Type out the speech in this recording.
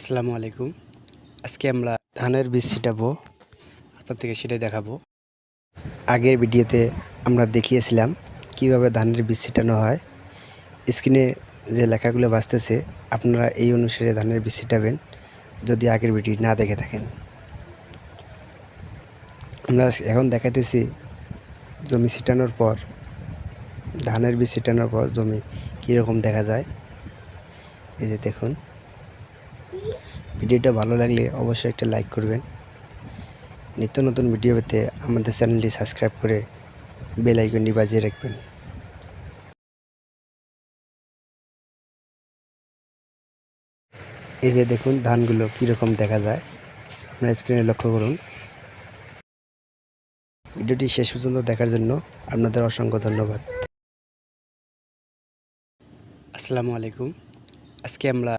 আসসালামু আলাইকুম। আজকে আমরা ধানের বীজ ছিটাবো, আপনাদেরকে সেটাই দেখাবো। আগের ভিডিওতে আমরা দেখিয়েছিলাম কিভাবে ধানের বীজ ছিটানো হয়। স্ক্রিনে যে লেখাগুলো বাজতেছে আপনারা এই অনুসারে ধানের বীজ ছিটাবেন যদি আগের ভিডিও না দেখে থাকেন। আমরা এখন দেখাইতেছি জমি ছিটানোর পর, ধানের বীজ ছিটানোর পর জমি কীরকম দেখা যায়। এই যে দেখুন, ভিডিওটা ভালো লাগলে অবশ্যই একটা লাইক করবেন। নিত্য নতুন ভিডিও পেতে আমাদের চ্যানেলটি সাবস্ক্রাইব করে বেল আইকনটি বাজিয়ে রাখবেন। এই যে দেখুন ধানগুলো কীরকম দেখা যায়, আপনারা স্ক্রিনে লক্ষ্য করুন। ভিডিওটি শেষ পর্যন্ত দেখার জন্য আপনাদের অসংখ্য ধন্যবাদ। আসসালামু আলাইকুম। আজকে আমরা